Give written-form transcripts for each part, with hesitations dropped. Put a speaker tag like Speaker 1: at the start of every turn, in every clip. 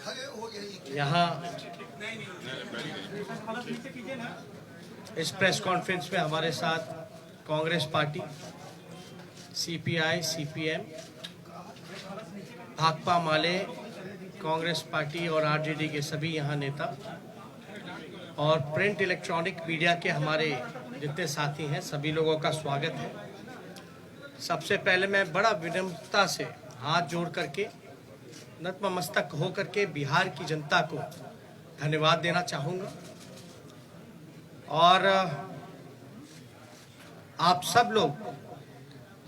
Speaker 1: यहाँ इस press conference में हमारे साथ Congress party, CPI, CPM, Bhakpa Male, Congress party और आरजेडी के सभी यहाँ नेता और प्रिंट इलेक्ट्रॉनिक मीडिया के हमारे जितने साथी हैं, सभी लोगों का स्वागत है। सबसे पहले मैं बड़ा विनम्रता से हाथ जोड़ करके, नतमस्तक हो करके बिहार की जनता को धन्यवाद देना चाहूँगा। और आप सब लोग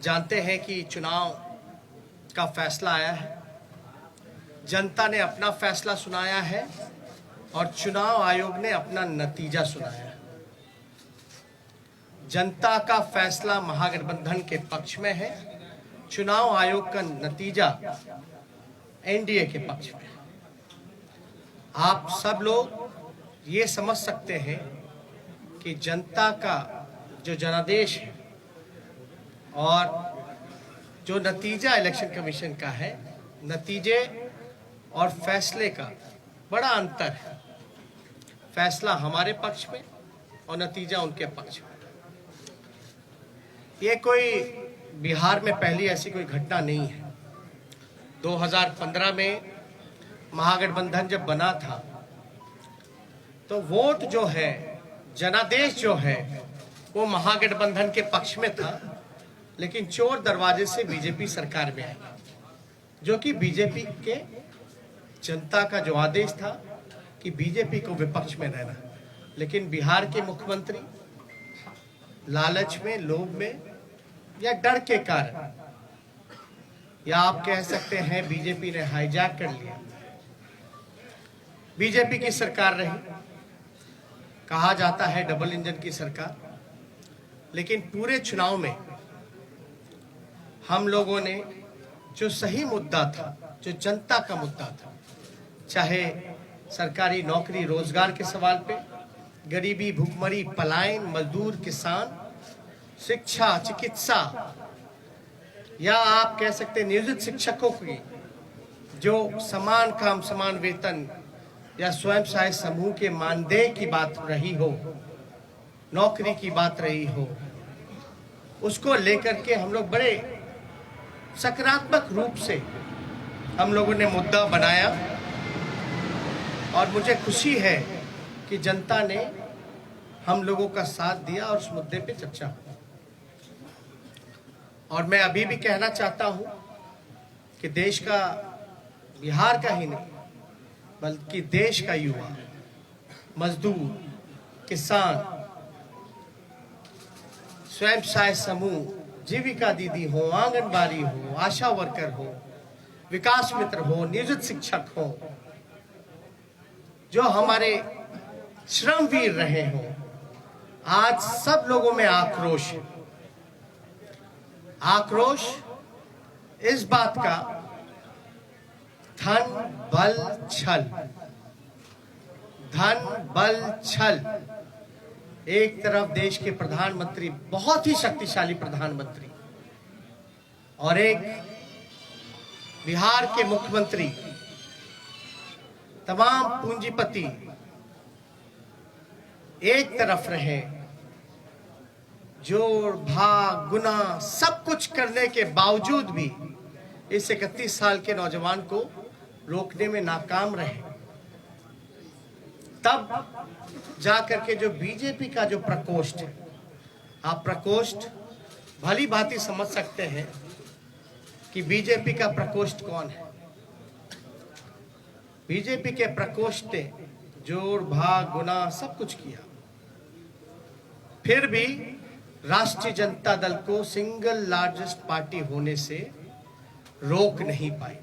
Speaker 1: जानते हैं कि चुनाव का फैसला आया है, जनता ने अपना फैसला सुनाया है और चुनाव आयोग ने अपना नतीजा सुनाया है। जनता का फैसला महागठबंधन के पक्ष में है, चुनाव आयोग का नतीजा एनडीए के पक्ष में। आप सब लोग ये समझ सकते हैं कि जनता का जो जनादेश है और जो नतीजा इलेक्शन कमीशन का है, नतीजे और फैसले का बड़ा अंतर है। फैसला हमारे पक्ष में और नतीजा उनके पक्ष में। ये कोई बिहार में पहली ऐसी कोई घटना नहीं है। 2015 में महागठबंधन जब बना था तो वोट जो है, जनादेश जो है, वो महागठबंधन के पक्ष में था, लेकिन चोर दरवाजे से बीजेपी सरकार में आई, जो कि बीजेपी के जनता का जो आदेश था कि बीजेपी को विपक्ष में रहना। लेकिन बिहार के मुख्यमंत्री लालच में, लोभ में या डर के कारण, या आप कह सकते हैं बीजेपी ने हाईजैक कर लिया। बीजेपी की सरकार रही, कहा जाता है डबल इंजन की सरकार, लेकिन पूरे चुनाव में हम लोगों ने जो सही मुद्दा था, जो जनता का मुद्दा था, चाहे सरकारी नौकरी रोजगार के सवाल पे, गरीबी, भूखमरी, पलायन, मजदूर, किसान, शिक्षा, चिकित्सा, या आप कह सकते हैं नियोजित शिक्षकों की जो समान काम समान वेतन या स्वयं सहायता समूह के मानदेय की बात रही हो, नौकरी की बात रही हो, उसको लेकर के हम लोग बड़े सकारात्मक रूप से हम लोगों ने मुद्दा बनाया। और मुझे खुशी है कि जनता ने हम लोगों का साथ दिया और उस मुद्दे पे चर्चा हुई। और मैं अभी भी कहना चाहता हूं कि देश का, बिहार का ही नहीं बल्कि देश का युवा, मजदूर, किसान, स्वयं सहायता समूह, जीविका दीदी हो, आंगनबाड़ी हो, आशा वर्कर हो, विकास मित्र हो, नियोजित शिक्षक हो, जो हमारे श्रमवीर रहे हो, आज सब लोगों में आक्रोश है। आक्रोश इस बात का, धन बल छल, धन बल छल। एक तरफ देश के प्रधानमंत्री, बहुत ही शक्तिशाली प्रधानमंत्री, और एक बिहार के मुख्यमंत्री, तमाम पूंजीपति एक तरफ रहे, जोड़ भाग गुना सब कुछ करने के बावजूद भी इस 31 साल के नौजवान को रोकने में नाकाम रहे। तब जाकर के जो बीजेपी का जो प्रकोष्ठ है, आप प्रकोष्ठ भली भांति समझ सकते हैं कि बीजेपी का प्रकोष्ठ कौन है। बीजेपी के प्रकोष्ठ ने जोड़ भाग गुना सब कुछ किया, फिर भी राष्ट्रीय जनता दल को सिंगल लार्जेस्ट पार्टी होने से रोक नहीं पाई।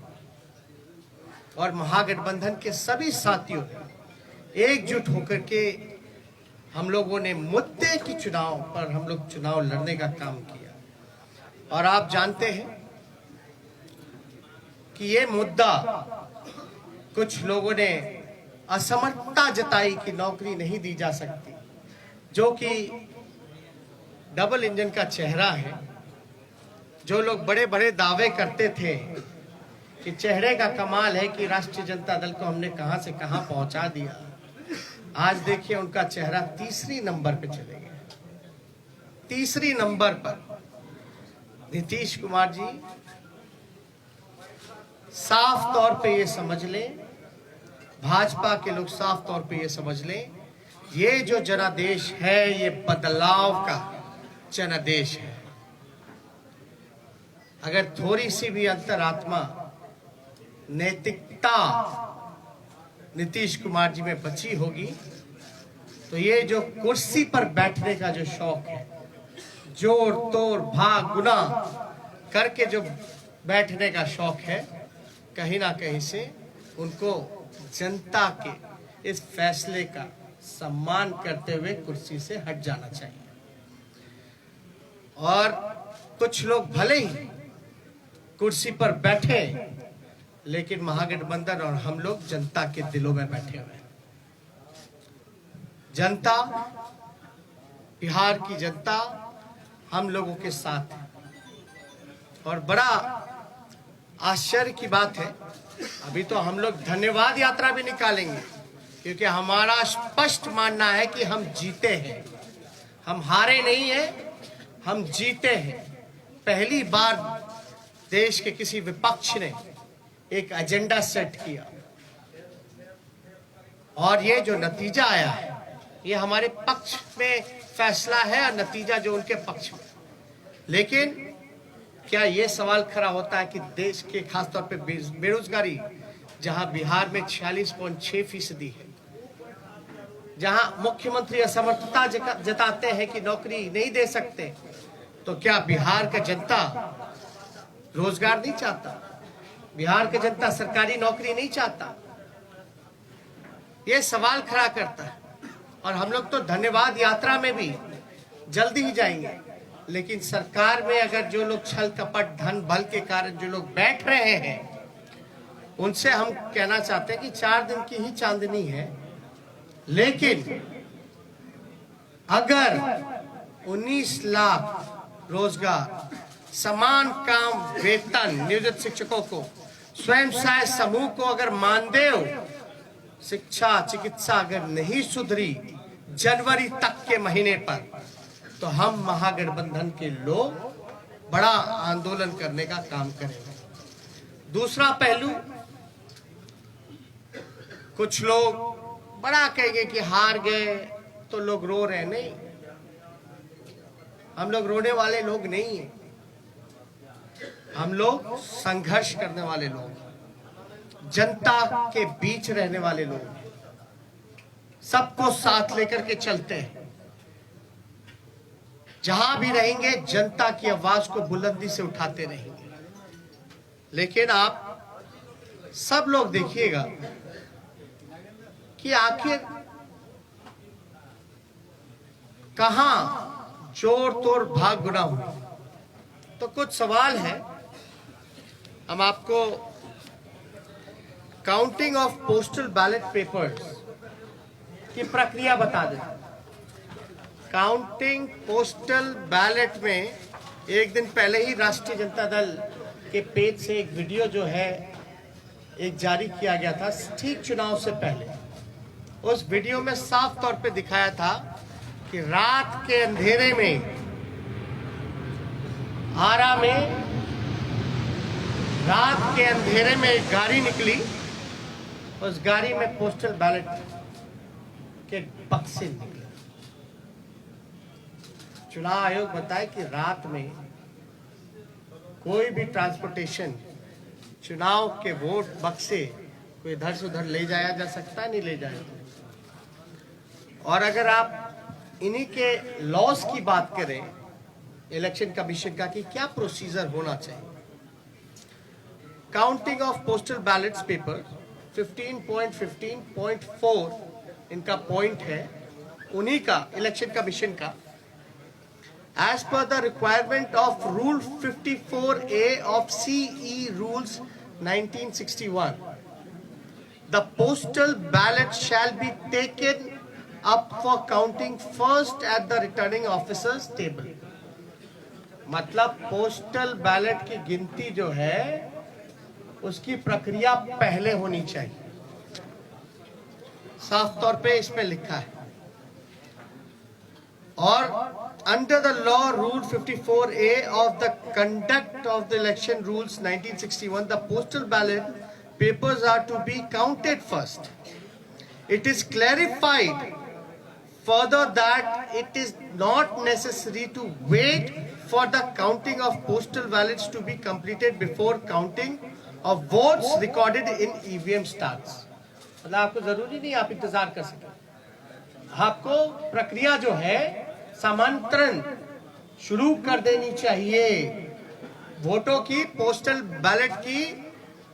Speaker 1: और महागठबंधन के सभी साथियों एकजुट होकर के हम लोगों ने मुद्दे की चुनाव पर हम लोग चुनाव लड़ने का काम किया। और आप जानते हैं कि ये मुद्दा, कुछ लोगों ने असमर्थता जताई कि नौकरी नहीं दी जा सकती, जो कि डबल इंजन का चेहरा है। जो लोग बड़े बड़े दावे करते थे कि चेहरे का कमाल है कि राष्ट्रीय जनता दल को हमने कहां से कहां पहुंचा दिया। आज देखिए उनका चेहरा तीसरी नंबर पे चले गए, तीसरी नंबर पर। नीतीश कुमार जी साफ तौर पे ये समझ लें, भाजपा के लोग साफ तौर पे ये समझ लें, ये जो जनादेश है ये बदलाव का जनादेश है। अगर थोड़ी सी भी अंतरात्मा नैतिकता नीतीश कुमार जी में बची होगी तो ये जो कुर्सी पर बैठने का जो शौक है, जोर तोड़ भाग गुना करके जो बैठने का शौक है, कहीं ना कहीं से उनको जनता के इस फैसले का सम्मान करते हुए कुर्सी से हट जाना चाहिए। और कुछ लोग भले ही कुर्सी पर बैठे लेकिन महागठबंधन और हम लोग जनता के दिलों में बैठे हुए हैं। जनता, बिहार की जनता हम लोगों के साथ है। और बड़ा आश्चर्य की बात है, अभी तो हम लोग धन्यवाद यात्रा भी निकालेंगे, क्योंकि हमारा स्पष्ट मानना है कि हम जीते हैं, हम हारे नहीं हैं, हम जीते हैं। पहली बार देश के किसी विपक्ष ने एक एजेंडा सेट किया और ये जो नतीजा आया है ये हमारे पक्ष में फैसला है और नतीजा जो उनके पक्ष में। लेकिन क्या ये सवाल खड़ा होता है कि देश के खासतौर पे बेरोजगारी, जहां बिहार में 46.6% है, जहां मुख्यमंत्री असमर्थता जताते हैं कि नौकरी नहीं दे सकते, तो क्या बिहार का जनता रोजगार नहीं चाहता? बिहार का जनता सरकारी नौकरी नहीं चाहता? ये सवाल खड़ा करता है। और हम लोग तो धन्यवाद यात्रा में भी जल्दी ही जाएंगे, लेकिन सरकार में अगर जो लोग छल कपट धन बल के कारण जो लोग बैठ रहे हैं, उनसे हम कहना चाहते हैं कि 4 दिन की ही चांदनी है, लेकिन अगर 19 लाख रोजगार, समान काम वेतन नियोजित शिक्षकों को, स्वयं सहायता समूह को अगर मानदेय, शिक्षा चिकित्सा अगर नहीं सुधरी जनवरी तक के महीने पर, तो हम महागठबंधन के लोग बड़ा आंदोलन करने का काम करेंगे। दूसरा पहलू, कुछ लोग बड़ा कहेंगे कि हार गए तो लोग रो रहे। नहीं, हम लोग रोने वाले लोग नहीं हैं, हम लोग संघर्ष करने वाले लोग, जनता के बीच रहने वाले लोग, सबको साथ लेकर के चलते हैं। जहां भी रहेंगे जनता की आवाज को बुलंदी से उठाते रहेंगे। लेकिन आप सब लोग देखिएगा कि आखिर कहां जोर तोड़ भाग गुना हुई। तो कुछ सवाल है, हम आपको counting of postal ballot papers की प्रक्रिया बता दें। काउंटिंग पोस्टल बैलेट में एक दिन पहले ही राष्ट्रीय जनता दल के पेज से एक वीडियो जो है एक जारी किया गया था, ठीक चुनाव से पहले। उस वीडियो में साफ तौर पे दिखाया था कि रात के अंधेरे में आरा में रात के अंधेरे में एक गाड़ी निकली, उस गाड़ी में पोस्टल बैलेट के बक्से निकले। चुनाव आयोग बताए कि रात में कोई भी ट्रांसपोर्टेशन, चुनाव के वोट बक्से कोई इधर से उधर ले जाया जा सकता है, नहीं ले जाया। और अगर आप इन्हीं के लॉस की बात करें इलेक्शन कमीशन का कि क्या प्रोसीजर होना चाहिए, counting of postal ballets paper 15.15.4 इनका पॉइंट है, उन्हीं का इलेक्शन कमीशन का। As per the requirement of Rule 54A of CE Rules 1961, the postal ballot shall be taken up for counting first at the returning officer's table. मतलब postal ballot की गिनती जो है उसकी प्रक्रिया पहले होनी चाहिए। साफ तौर पे इसमें लिखा है। और under the law rule 54A of the conduct of the election rules 1961, the postal ballot papers are to be counted first. It is clarified further that it is not necessary to wait for the counting of postal ballots to be completed before counting of votes recorded in EVM starts. मतलब आपको जरूरी नहीं आप इंतजार कर सकें, आपको प्रक्रिया जो है समांतरण शुरू कर देनी चाहिए। वोटों की, पोस्टल बैलेट की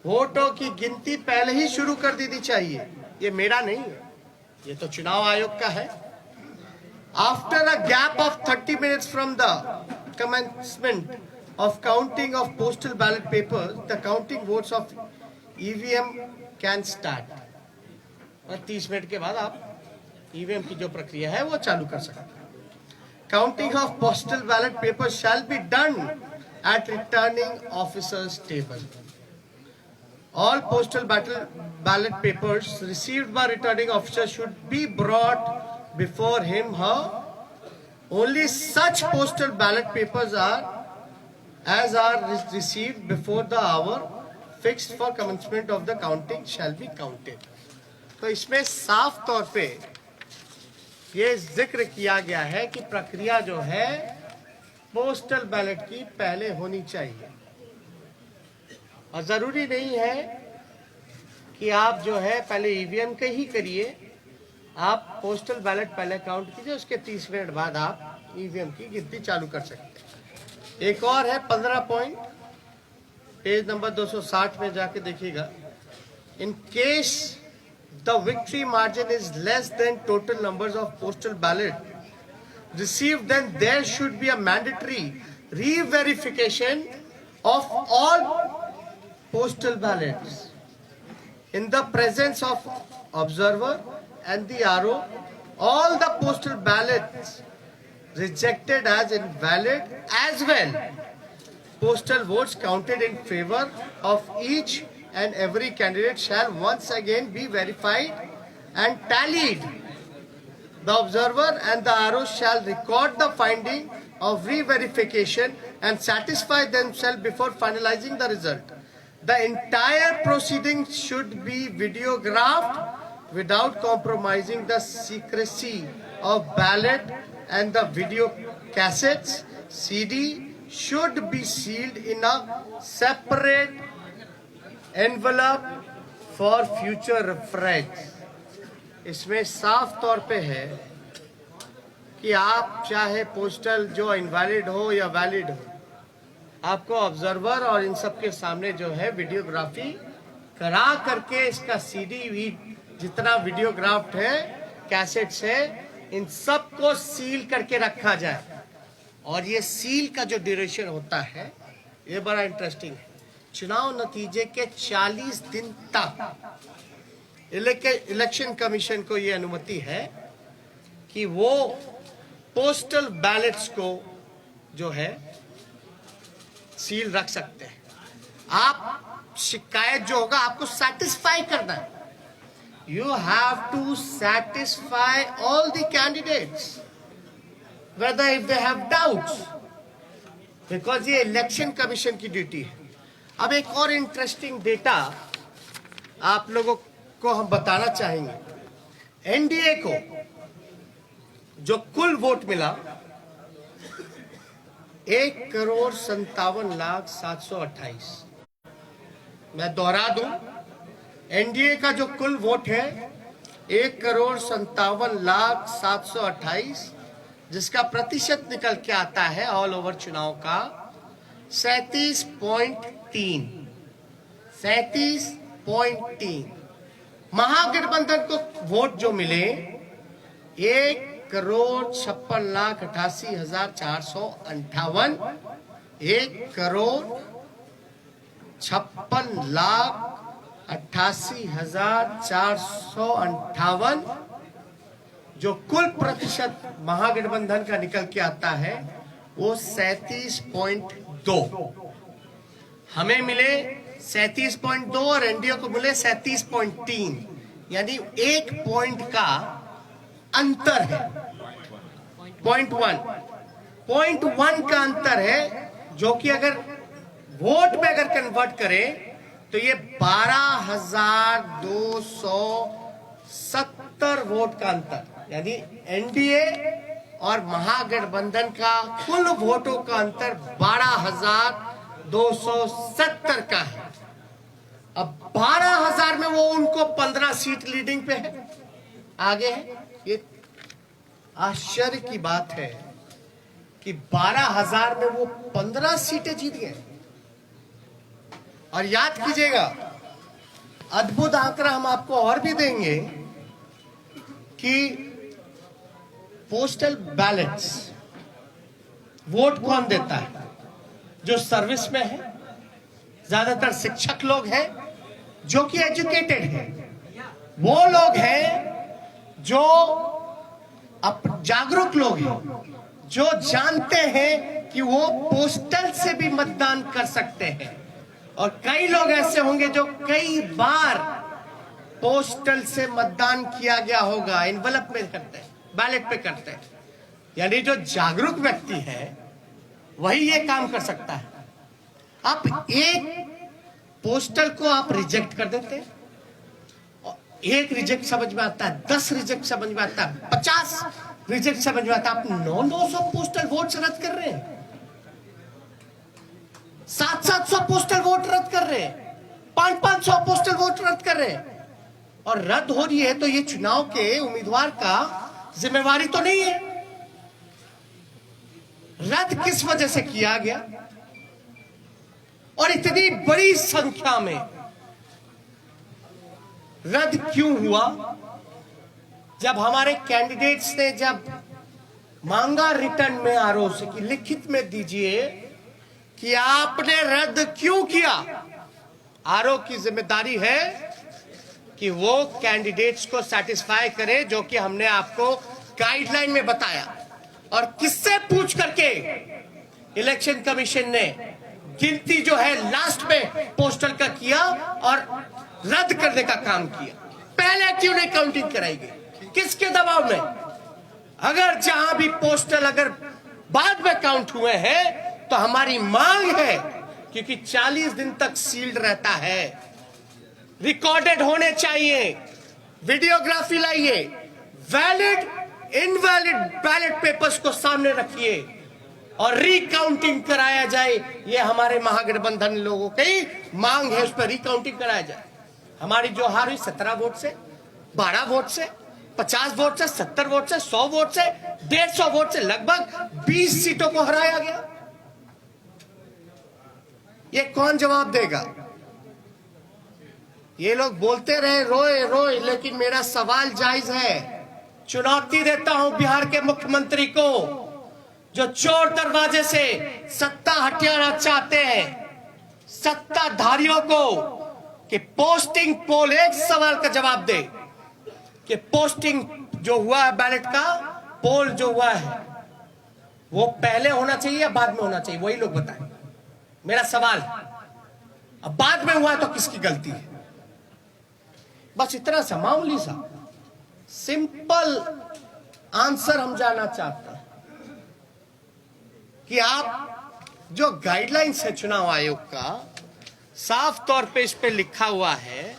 Speaker 1: वोटों की गिनती पहले ही शुरू कर देनी चाहिए। ये मेरा नहीं है, ये तो चुनाव आयोग का है। After a gap of 30 minutes from the commencement of counting of postal ballot papers, the counting votes of EVM can start. और 30 मिनट के बाद आप ईवीएम की जो प्रक्रिया है वो चालू कर सकते हैं। Counting of postal ballot paper shall be done at returning officers table. All postal ballot papers received by returning officer should be brought before him, her. Only such postal ballot papers are received before the hour fixed for commencement of the counting shall be counted. तो इसमें साफ तौर पे ये जिक्र किया गया है कि प्रक्रिया जो है पोस्टल बैलेट की पहले होनी चाहिए। और जरूरी नहीं है कि आप जो है पहले ईवीएम के ही करिए, आप पोस्टल बैलेट पहले काउंट कीजिए, उसके 30 मिनट बाद आप ईवीएम की गिनती चालू कर सकते हैं। एक और है 15 पॉइंट, पेज नंबर 260 में जाके देखिएगा। In case the victory margin is less than total numbers of postal ballot received, then there should be a mandatory reverification of all postal ballots in the presence of observer and the RO. All the postal ballots rejected as invalid as well. Postal votes counted in favor of each and every candidate shall once again be verified and tallied. The observer and the RO shall record the finding of re-verification and satisfy themselves before finalizing the result. The entire proceeding should be videographed without compromising the secrecy of ballot, and the video cassettes CD should be sealed in a separate envelope for future reference. इसमें साफ तौर पे है कि आप चाहे postal जो invalid हो या वैलिड हो, आपको ऑब्जर्वर और इन सब के सामने जो है वीडियोग्राफी करा करके इसका सीडी भी जितना वीडियोग्राफ्ट है, कैसेट्स है, इन सब को सील करके रखा जाए। और ये सील का जो ड्यूरेशन होता है ये बड़ा इंटरेस्टिंग है। चुनाव नतीजे के 40 दिन तक इलेक्शन कमीशन को ये अनुमति है कि वो पोस्टल बैलेट्स को जो है सील रख सकते हैं। आप शिकायत जो होगा आपको सेटिस्फाई करना है। You have to satisfy all the candidates whether if they have doubts, because ये इलेक्शन कमीशन की ड्यूटी है। अब एक और इंटरेस्टिंग डेटा आप लोगों को हम बताना चाहेंगे। एनडीए को जो कुल वोट मिला 1,57,728। मैं दोहरा दूं, एनडीए का जो कुल वोट है 1,57,728, जिसका प्रतिशत निकल के आता है ऑल ओवर चुनाव का 37.3। महागठबंधन को वोट जो मिले 1,56,88,458, 1,56,88,458 जो कुल प्रतिशत महागठबंधन का निकल के आता है वो 37.2। हमें मिले 37.2 और एनडीए को मिले 37.3, यानी 1 पॉइंट का अंतर है। 0.1 का अंतर है, जो कि अगर वोट में अगर कन्वर्ट करें तो ये 12,270 वोट का अंतर, यानी एनडीए और महागठबंधन का कुल वोटों का अंतर 12,270 का है। अब 12,000 में वो उनको 15 सीट लीडिंग पे है, आगे है। ये आश्चर्य की बात है कि 12,000 में वो 15 सीटें जीत गए। और याद कीजिएगा, अद्भुत आंकड़ा हम आपको और भी देंगे कि पोस्टल बैलेट्स वोट कौन देता है? जो सर्विस में है, ज्यादातर शिक्षक लोग हैं जो कि एजुकेटेड हैं, वो लोग हैं जो जागरूक लोग हैं, जो जानते हैं कि वो पोस्टल से भी मतदान कर सकते हैं। और कई लोग ऐसे होंगे जो कई बार पोस्टल से मतदान किया गया होगा, एनवलप में करते हैं, बैलेट पे करते हैं। यानी जो जागरूक व्यक्ति है वही ये काम कर सकता है। आप एक पोस्टल को आप रिजेक्ट कर देते हैं, एक रिजेक्ट समझ में आता है, 10 रिजेक्ट समझ में आता है, 50 रिजेक्ट समझ में आता है। आप 900 पोस्टल वोट रद्द कर रहे हैं, 700 पोस्टल वोट रद्द कर रहे हैं, 500 पोस्टल वोट रद्द कर रहे हैं। और रद्द हो रही है तो ये चुनाव के उम्मीदवार का जिम्मेवारी तो नहीं है। रद्द किस वजह से किया गया और इतनी बड़ी संख्या में रद्द क्यों हुआ? जब हमारे कैंडिडेट्स ने जब मांगा रिटर्न में आरओ से कि लिखित में दीजिए कि आपने रद्द क्यों किया, आरओ की जिम्मेदारी है कि वो कैंडिडेट्स को सेटिस्फाई करे, जो कि हमने आपको गाइडलाइन में बताया। और किससे पूछ करके इलेक्शन कमीशन ने गिनती जो है लास्ट में पोस्टल का किया और रद्द करने का काम किया? पहले क्यों नहीं काउंटिंग कराई गई? किसके दबाव में? अगर जहां भी पोस्टल अगर बाद में काउंट हुए हैं तो हमारी मांग है, क्योंकि 40 दिन तक सील्ड रहता है, रिकॉर्डेड होने चाहिए, वीडियोग्राफी लाइए, वैलिड इनवैलिड बैलेट पेपर्स को सामने रखिए और रिकाउंटिंग कराया जाए। ये हमारे महागठबंधन लोगों की मांग है, उस पर रिकाउंटिंग कराया जाए। हमारी जो हार हुई 17 वोट से, 12 वोट से, 50 वोट से, 70 वोट से, 100 वोट से, 150 वोट से, लगभग 20 सीटों को हराया गया। ये कौन जवाब देगा? ये लोग बोलते रहे रोए रोए, लेकिन मेरा सवाल जायज है। चुनौती देता हूं बिहार के मुख्यमंत्री को, जो चोर दरवाजे से सत्ता हथियाना चाहते हैं, सत्ताधारियों को, कि पोस्टिंग पोल, एक सवाल का जवाब दे कि पोस्टिंग जो हुआ है बैलेट का, पोल जो हुआ है वो पहले होना चाहिए या बाद में होना चाहिए? वही लोग बताएं। मेरा सवाल है, अब बाद में हुआ तो किसकी गलती है? बस इतना सा मामूली सा सिंपल आंसर हम जानना चाहते हैं कि आप जो गाइडलाइंस है चुनाव आयोग का, साफ तौर पे इस पे लिखा हुआ है,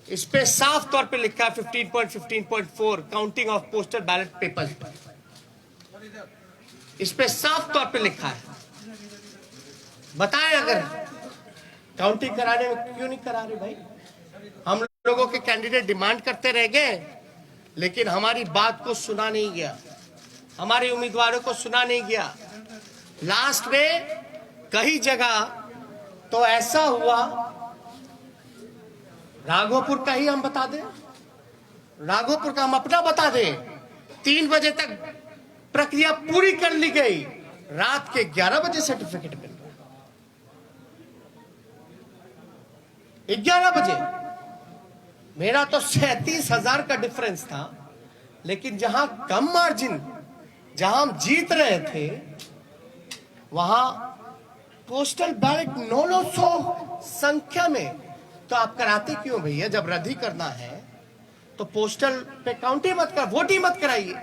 Speaker 1: इस पे साफ तौर पे लिखा है 15.15.4 counting of postal ballot papers, इस पे साफ तौर पे लिखा है। बताएं अगर काउंटिंग कराने में क्यों नहीं करा रहे भाई? हम लोगों के कैंडिडेट डिमांड करते रह गए, लेकिन हमारी बात को सुना नहीं गया, हमारे उम्मीदवारों को सुना नहीं गया। लास्ट में कई जगह तो ऐसा हुआ, राघोपुर का ही हम बता दें, राघोपुर का हम अपना बता दें, 3 बजे तक प्रक्रिया पूरी कर ली गई, रात के 11 बजे सर्टिफिकेट मिल गया। 11 बजे मेरा तो 37,000 का डिफरेंस था, लेकिन जहां कम मार्जिन, जहां हम जीत रहे थे, वहां पोस्टल बैलेट 900 संख्या में, तो आप कराते क्यों भैया? जब रद्द ही करना है तो पोस्टल पे काउंट ही मत कर, वोट ही मत कराइए।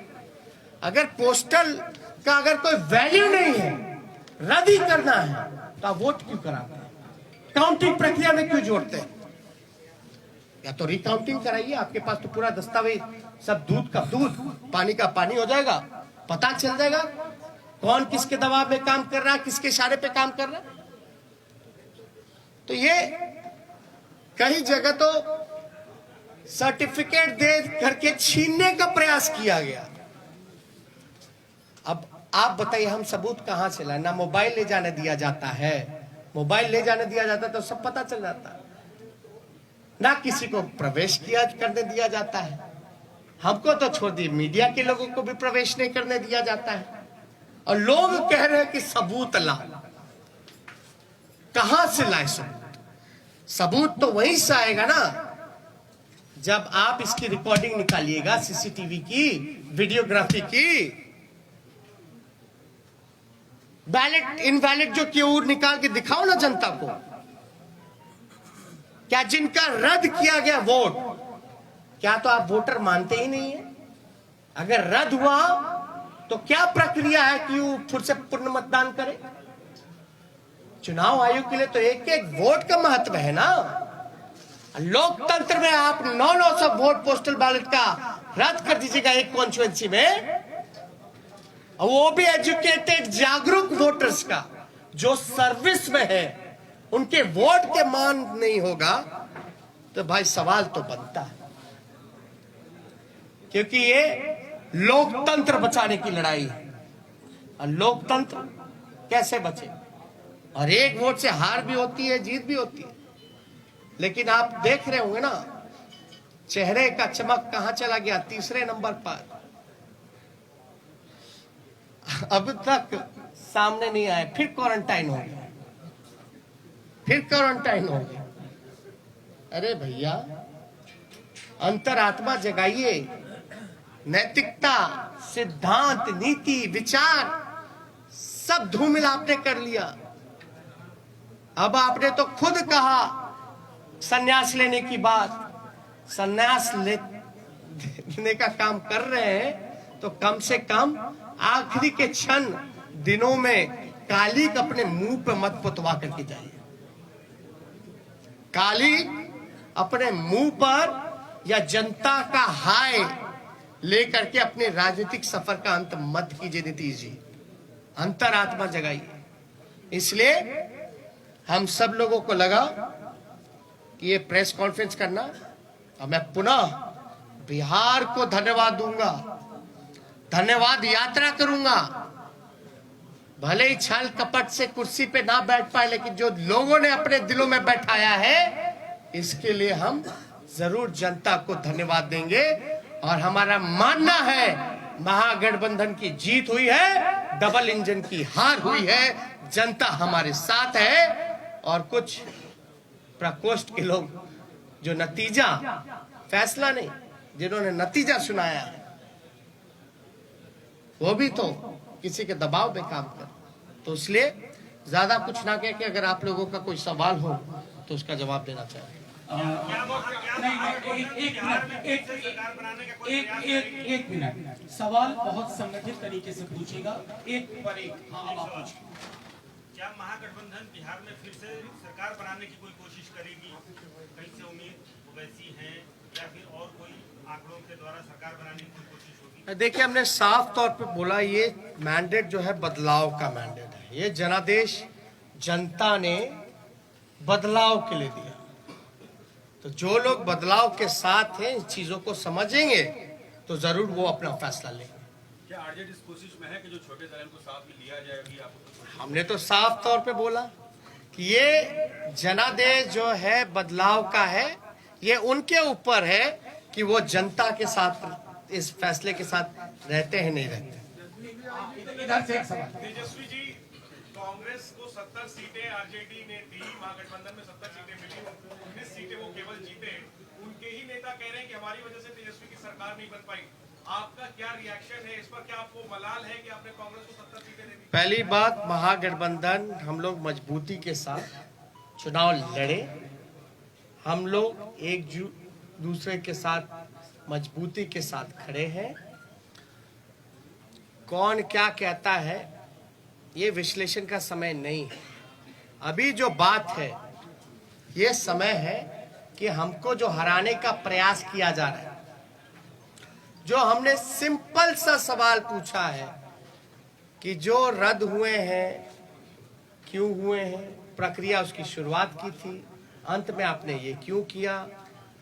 Speaker 1: अगर पोस्टल का अगर कोई वैल्यू नहीं है, रद्द ही करना है, तो आप वोट क्यों कराते हैं? काउंटिंग प्रक्रिया में क्यों जोड़ते हैं? या तो रिकाउंटिंग कराइए, आपके पास तो पूरा दस्तावेज, सब दूध का दूध, पानी का पानी हो जाएगा, पता चल जाएगा कौन किसके दबाव में काम कर रहा है, किसके इशारे पे काम कर रहा है। तो ये कई जगह तो सर्टिफिकेट दे करके छीनने का प्रयास किया गया। अब आप बताइए, हम सबूत कहां से लाए? ना मोबाइल ले जाने दिया जाता है, मोबाइल ले जाने दिया जाता तो सब पता चल जाता, ना किसी को प्रवेश किया करने दिया जाता है। हमको तो छोड़ दी, मीडिया के लोगों को भी प्रवेश नहीं करने दिया जाता है, और लोग कह रहे हैं कि सबूत ला। कहां से लाए सबूत? सबूत तो वहीं से आएगा ना जब आप इसकी रिकॉर्डिंग निकालिएगा, सीसीटीवी की, वीडियोग्राफी की। बैलेट इनवैलिड जो क्यों निकाल के दिखाओ ना जनता को। क्या जिनका रद्द किया गया वोट, क्या तो आप वोटर मानते ही नहीं है? अगर रद्द हुआ तो क्या प्रक्रिया है कि वो फिर से पुनः मतदान करे? चुनाव आयोग के लिए तो एक एक वोट का महत्व है ना। लोकतंत्र में आप 900 वोट पोस्टल बैलेट का रद्द कर दीजिएगा एक कॉन्स्टिट्यूएंसी में, और वो भी एजुकेटेड जागरूक वोटर्स का, जो सर्विस में है, उनके वोट के मान नहीं होगा, तो भाई सवाल तो बनता है। क्योंकि ये लोकतंत्र बचाने की लड़ाई है, और लोकतंत्र कैसे बचे? और एक वोट से हार भी होती है, जीत भी होती है। लेकिन आप देख रहे होंगे ना, चेहरे का चमक कहां चला गया? तीसरे नंबर पर। अब तक सामने नहीं आए, फिर क्वारंटाइन हो गया, फिर क्वारंटाइन हो गया। अरे भैया, अंतरात्मा जगाइए। नैतिकता, सिद्धांत, नीति, विचार सब धूमिल आपने कर लिया। अब आपने तो खुद कहा संन्यास लेने की बात। संन्यास लेने का काम कर रहे हैं तो कम से कम आखिरी के क्षण दिनों में काली अपने मुंह पे मत पुतवा करके जाइए। काली अपने मुंह पर या जनता का हाय लेकर के अपने राजनीतिक सफर का अंत मत कीजिए नीतीश जी। अंतरात्मा जगाइए। इसलिए हम सब लोगों को लगा कि ये प्रेस कॉन्फ्रेंस करना, और मैं पुनः बिहार को धन्यवाद दूंगा, धन्यवाद यात्रा करूंगा। भले ही छल कपट से कुर्सी पे ना बैठ पाए, लेकिन जो लोगों ने अपने दिलों में बैठाया है, इसके लिए हम जरूर जनता को धन्यवाद देंगे। और हमारा मानना है महागठबंधन की जीत हुई है, डबल इंजन की हार हुई है, जनता हमारे साथ है। और कुछ प्रकोष्ठ के लोग जो नतीजा, फैसला नहीं, जिन्होंने नतीजा सुनाया, वो भी तो किसी के दबाव में काम कर। तो इसलिए ज्यादा कुछ ना कह के, अगर आप लोगों का कोई सवाल हो तो उसका जवाब देना चाहिए।
Speaker 2: एक मिनट, सवाल बहुत संगठित तरीके से पूछेगा, एक पर एक। हाँ, आप पूछिए।
Speaker 3: क्या महागठबंधन बिहार में फिर से सरकार बनाने की कोई कोशिश करेगी? कहीं से उम्मीद वैसी है, या फिर और कोई आंकड़ों के द्वारा सरकार बनाने की कोई कोशिश होगी?
Speaker 1: देखिए, हमने साफ तौर पे बोला, ये मैंडेट जो है बदलाव का मैंडेट है। ये जनादेश जनता ने बदलाव के लिए दिया। तो जो लोग बदलाव के साथ हैं, इन चीजों को समझेंगे तो जरूर वो अपना फैसला लेंगे।
Speaker 4: क्या आरजेडी इस कोशिश में है कि जो छोटे दल को साथ में लिया जाए? अभी आपको
Speaker 1: हमने तो साफ तौर पे बोला कि ये जनादेश जो है बदलाव का है। ये उनके ऊपर है कि वो जनता के साथ, इस फैसले के साथ रहते हैं नहीं रहते।
Speaker 2: इधर से एक सवाल।
Speaker 3: तेजस्वी जी, कांग्रेस को 70 सीटें आरजेडी ने दी, महागठबंधन में 70 सीटें मिली, 19 सीटें वो केवल जीते। उनके ही नेता कह रहे हैं कि हमारी वजह से तेजस्वी की सरकार नहीं बन पाई।
Speaker 4: आपका क्या रिएक्शन है इस पर? क्या आपको मलाल है कि आपने कांग्रेस को 70 सीटें दे दी?
Speaker 1: पहली बात, महागठबंधन हम लोग मजबूती के साथ चुनाव लड़े। हम लोग एक दूसरे के साथ मजबूती के साथ खड़े हैं। कौन क्या कहता है ये विश्लेषण का समय नहीं है। अभी जो बात है, ये समय है कि हमको जो हराने का प्रयास किया जा रहा है, जो हमने सिंपल सा सवाल पूछा है कि जो रद्द हुए हैं क्यों हुए हैं, प्रक्रिया उसकी शुरुआत की थी, अंत में आपने ये क्यों किया,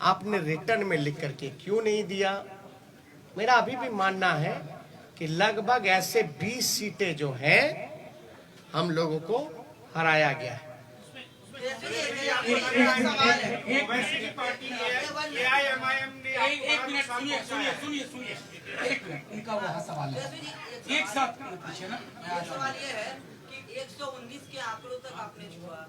Speaker 1: आपने रिटर्न में लिख करके क्यों नहीं दिया। मेरा अभी भी मानना है कि लगभग ऐसे 20 सीटें जो हैं हम लोगों को हराया गया है।
Speaker 2: एक मिनट सुनिए एक मिनट, इनका वह सवाल है, एक साथ पूछे ना।
Speaker 5: सवाल ये है कि 119 के आंकड़ों तक आपने छुआ,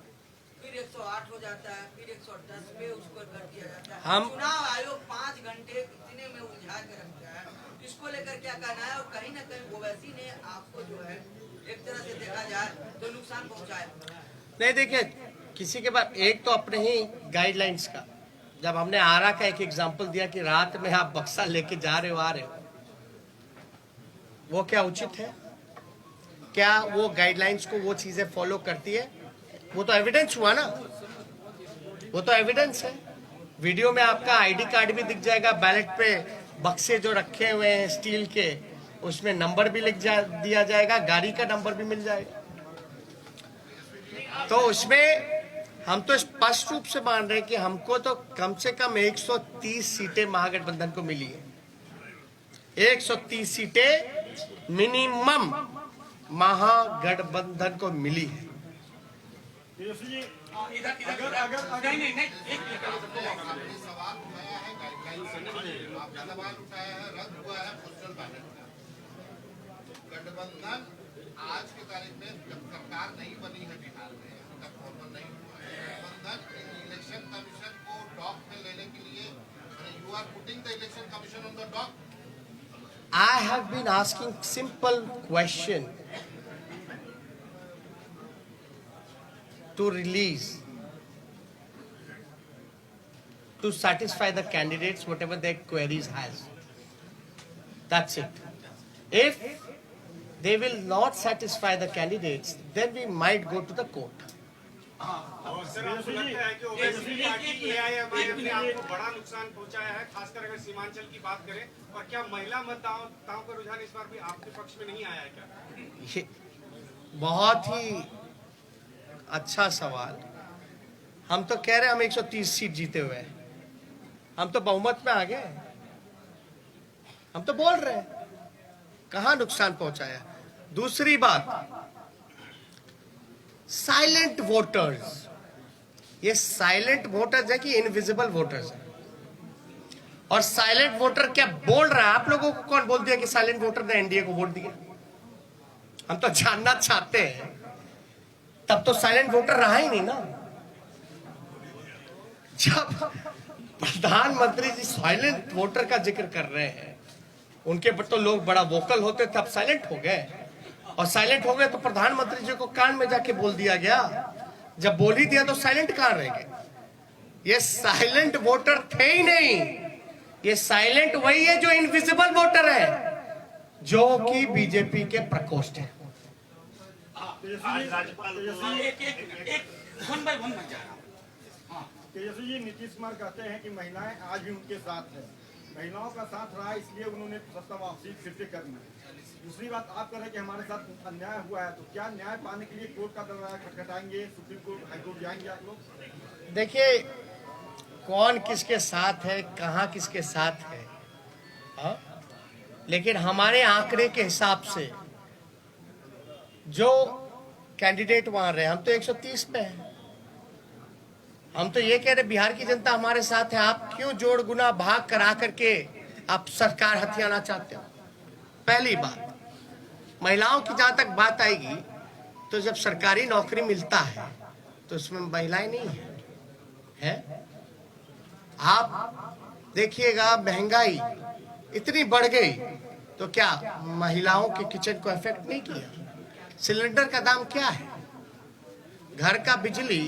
Speaker 5: फिर 108 हो जाता है, फिर 110 पे उसको कर दिया जाता है। चुनाव आयोग 5 घंटे इतने में उलझा के रखता है, इसको लेकर क्या कहना है? और कहीं ना कहीं ओवैसी ने आपको जो है एक तरह से देखा जाए तो नुकसान पहुंचाया।
Speaker 1: नहीं, देखिए, किसी के पास एक तो अपने ही गाइडलाइंस का, जब हमने आरा का एक एग्जांपल दिया कि रात में आप बक्सा लेके जा रहे हो आ रहे हो, वो क्या उचित है? क्या वो गाइडलाइंस को वो चीजें फॉलो करती है? वो तो एविडेंस हुआ ना, वो तो एविडेंस है। वीडियो में आपका आईडी कार्ड भी दिख जाएगा, बैलेट पे बक्से जो रखे हुए हैं स्टील के, उसमें नंबर भी दिया जाएगा, गाड़ी का नंबर भी मिल जाएगा। तो उसमें हम तो स्पष्ट रूप से मान रहे हैं कि हमको तो कम से कम 130 सीटें महागठबंधन को मिली है। 130 सीटें मिनिमम महागठबंधन को मिली है।
Speaker 6: गठबंधन आज की तारीख में जब सरकार नहीं बनी है बिहार में, अभी तक फॉर्मल नहीं हुआ है, गठबंधन इलेक्शन कमीशन को डॉक में लेने के लिए, you are putting the election commission on the dock.
Speaker 1: I have been asking simple question to release, to satisfy the candidates whatever their queries has. That's it. If they will not satisfy the candidates, then we might go to the court.
Speaker 4: और sir, आपको लगता है कि Owaisi party AIMIM ने आपको बड़ा नुकसान पहुंचाया है, खासकर अगर सीमांचल की बात करें? और क्या महिला मतदाताओं का रुझान इस बार भी आपके पक्ष में नहीं आया है क्या?
Speaker 1: ये बहुत ही अच्छा सवाल। हम तो कह रहे हैं हम 130 सीट जीते हुए हैं, हम तो बहुमत में आ गए, हम तो बोल रहे हैं कहां नुकसान पहुंचाया। दूसरी बात, साइलेंट वोटर्स, ये साइलेंट वोटर्स है कि इनविजिबल वोटर्स है? और साइलेंट वोटर क्या बोल रहा है? आप लोगों को कौन बोल दिया कि साइलेंट वोटर ने एनडीए को वोट दिया? हम तो जानना चाहते हैं। तब तो साइलेंट वोटर रहा ही नहीं ना। जब प्रधानमंत्री जी साइलेंट वोटर का जिक्र कर रहे हैं, उनके पर तो लोग बड़ा वोकल होते थे, अब साइलेंट हो गए। और साइलेंट हो गए तो प्रधानमंत्री जी को कान में जाके बोल दिया गया। जब बोल ही दिया तो साइलेंट कहां रह गए? ये साइलेंट वोटर थे ही नहीं, ये साइलेंट वही है जो इनविजिबल वोटर है, जो कि बीजेपी के प्रकोष्ठ है।
Speaker 7: तेजस्वी जी, नीतीश कुमार कहते हैं कि महिलाएं आज भी उनके साथ है, महिलाओं का साथ रहा इसलिए उन्होंने सत्ता वापसी फिर से करनी है। दूसरी बात, आप कह रहे हैं कि हमारे साथ अन्याय हुआ है, तो क्या न्याय पाने के लिए कोर्ट का दरवाजा खटखटाएंगे, सुप्रीम कोर्ट, हाईकोर्ट जाएंगे आप लोग?
Speaker 1: देखिए, कौन किसके साथ है, कहां किसके साथ है, हा? लेकिन हमारे आंकड़े के हिसाब से जो कैंडिडेट वहां रहे, हम तो 130 पे हैं। हम तो ये कह रहे बिहार की जनता हमारे साथ है। आप क्यों जोड़ गुना भाग करा करके आप सरकार हथियाना चाहते हो? पहली बात, महिलाओं की जहां तक बात आएगी, तो जब सरकारी नौकरी मिलता है तो उसमें महिलाएं नहीं है? आप देखिएगा, महंगाई इतनी बढ़ गई तो क्या महिलाओं के किचन को इफेक्ट नहीं किया? सिलेंडर का दाम क्या है? घर का बिजली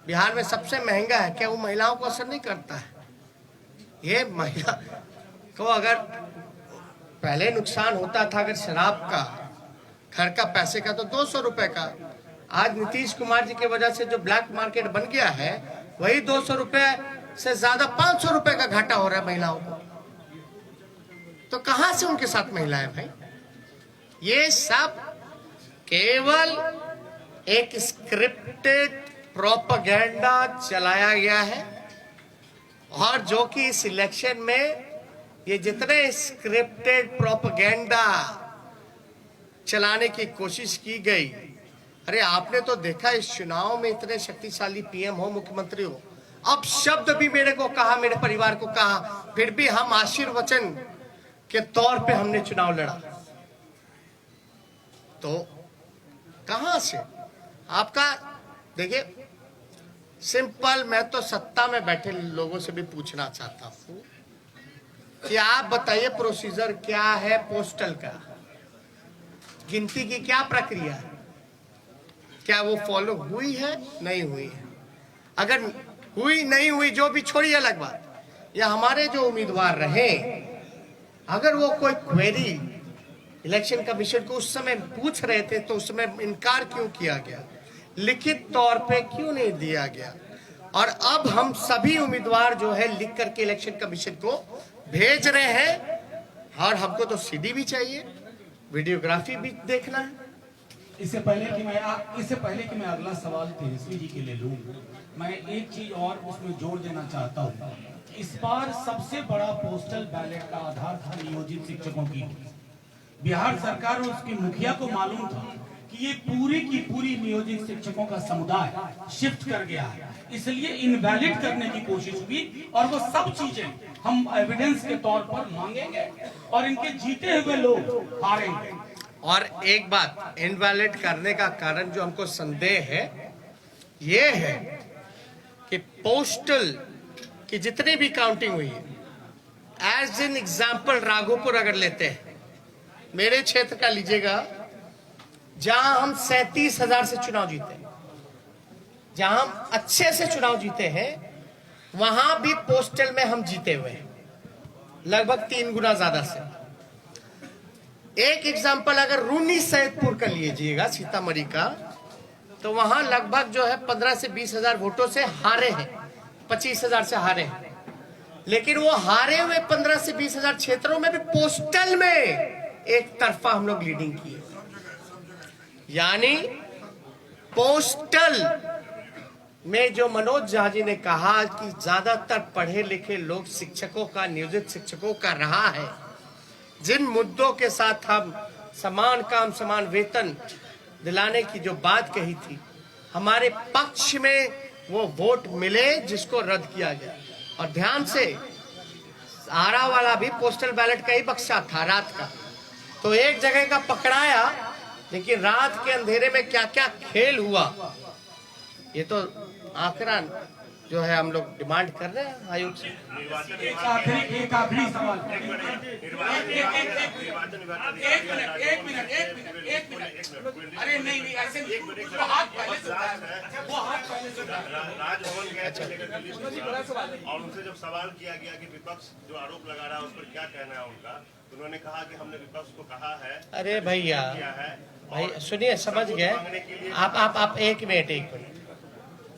Speaker 1: बिहार में सबसे महंगा है, क्या वो महिलाओं को असर नहीं करता है? ये महिला को अगर पहले नुकसान होता था अगर शराब का, घर का पैसे का, तो 200 रुपए का, आज नीतीश कुमार जी की वजह से जो ब्लैक मार्केट बन गया है वही 200 रुपए से ज्यादा 500 रुपए का घाटा हो रहा है महिलाओं को। तो कहां से उनके साथ महिलाएं भाई? ये सब केवल एक स्क्रिप्टेड प्रोपेगेंडा चलाया गया है, और जो कि इस इलेक्शन में ये जितने स्क्रिप्टेड प्रोपेगेंडा चलाने की कोशिश की गई, अरे आपने तो देखा इस चुनाव में इतने शक्तिशाली पीएम हो, मुख्यमंत्री हो, अब शब्द भी मेरे को कहा, मेरे परिवार को कहा, फिर भी हम आशीर्वचन के तौर पे हमने चुनाव लड़ा। तो कहां से आपका? देखिए सिंपल, मैं तो सत्ता में बैठे लोगों से भी पूछना चाहता हूं कि आप बताइए प्रोसीजर क्या है पोस्टल का, गिनती की क्या प्रक्रिया है, क्या वो फॉलो हुई है नहीं हुई है? अगर हुई नहीं हुई जो भी छोड़िए अलग बात, या हमारे जो उम्मीदवार रहे अगर वो कोई क्वेरी इलेक्शन कमीशन को उस समय पूछ रहे थे तो उस समय इनकार क्यों किया गया, लिखित तौर पे क्यों नहीं दिया गया? और अब हम सभी उम्मीदवार जो है लिख करके इलेक्शन कमीशन को भेज रहे हैं, और हमको तो सीडी भी चाहिए, वीडियोग्राफी भी देखना है।
Speaker 2: इससे पहले कि मैं अगला सवाल तेजस्वी जी के लिए लूं, मैं एक चीज और उसमें जोड़ देना चाहता हूं। इस बार सबसे बड़ा पोस्टल बैलेट का आधार था नियोजित शिक्षकों की। बिहार सरकार और उसके मुखिया को मालूम था कि ये पूरी की पूरी नियोजित शिक्षकों का समुदाय शिफ्ट कर गया है, इसलिए इनवैलिड करने की कोशिश हुई, और वो सब चीजें हम एविडेंस के तौर पर मांगेंगे और इनके जीते हुए लोग हारेंगे।
Speaker 1: और एक बात, इनवैलिड करने का कारण जो हमको संदेह है ये है कि पोस्टल की जितनी भी काउंटिंग हुई है, एज एन एग्जाम्पल राघोपुर अगर लेते हैं, मेरे क्षेत्र का लीजिएगा, जहां हम 37,000 से चुनाव जीते, जहां हम अच्छे से चुनाव जीते हैं, वहां भी पोस्टल में हम जीते हुए हैं लगभग 3 गुना ज्यादा से। एक एग्जाम्पल अगर रूनी सैदपुर का लीजिएगा, सीतामढ़ी का, तो वहां लगभग जो है 15 से 20,000 वोटों से हारे हैं, 25,000 से हारे हैं। लेकिन वो हारे हुए 15 से 20,000 क्षेत्रों में भी पोस्टल में एक तरफा हम लोग लीडिंग किए। यानी पोस्टल में जो मनोज झा जी ने कहा कि ज्यादातर पढ़े लिखे लोग शिक्षकों का, नियोजित शिक्षकों का रहा है, जिन मुद्दों के साथ हम समान काम समान वेतन दिलाने की जो बात कही थी, हमारे पक्ष में वो वोट मिले जिसको रद्द किया गया। और ध्यान से, आरा वाला भी पोस्टल बैलेट का ही बक्सा था रात का, तो एक जगह का पकड़ाया, लेकिन रात के अंधेरे में क्या क्या खेल हुआ, ये तो आंकड़ा जो है हम लोग डिमांड कर रहे हैं आयोग से।
Speaker 2: एक आखिरी सवाल। एक मिनट। अरे नहीं ऐसे वो हाथ पहले से
Speaker 3: राजभवन गए थे और उनसे जब सवाल किया गया कि विपक्ष जो आरोप लगा रहा है उस पर क्या कहना है उनका, उन्होंने कहा कि हमने विपक्ष को कहा है।
Speaker 1: अरे भैया भाई सुनिए, समझ गए आप। एक मिनट,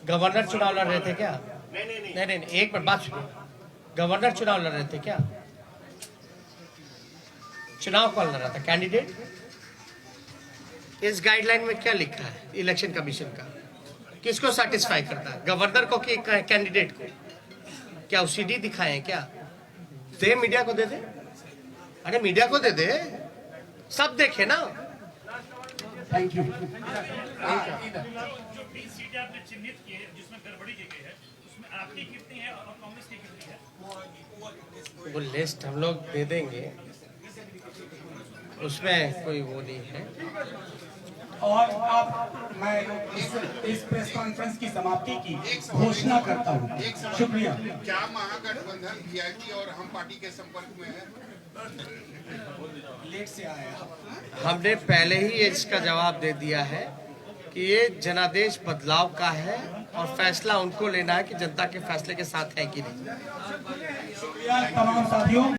Speaker 1: गवर्नर चुनाव लड़ रहे थे क्या? नहीं, एक मिनट बात सुनिए। गवर्नर चुनाव लड़ रहे थे क्या? चुनाव कौन लड़ रहा था? कैंडिडेट। इस गाइडलाइन में क्या लिखा है इलेक्शन कमीशन का? किसको सेटिस्फाई करता है, गवर्नर को कि कैंडिडेट को? क्या वो सीडी दिखाए क्या? दे, मीडिया को दे दे। अरे मीडिया को दे दे, सब देखे ना।
Speaker 2: Thank you.
Speaker 8: आपने चिन्हित किए जिसमें गड़बड़ी की गई है, उसमें आपकी कितनी है और कांग्रेस की कितनी है?
Speaker 1: वो लिस्ट हम लोग दे देंगे, उसमें कोई वो नहीं है।
Speaker 2: और आप मैं इस प्रेस कॉन्फ्रेंस की समाप्ति की घोषणा करता हूँ। शुक्रिया।
Speaker 6: क्या महागठबंधन वीआईपी और हम पार्टी के संपर्क में है?
Speaker 2: लेट से आया।
Speaker 1: हमने पहले ही इसका जवाब दे दिया है कि ये जनादेश बदलाव का है और फैसला उनको लेना है कि जनता के फैसले के साथ है कि नहीं।
Speaker 2: शुक्रिया तमाम साथियों।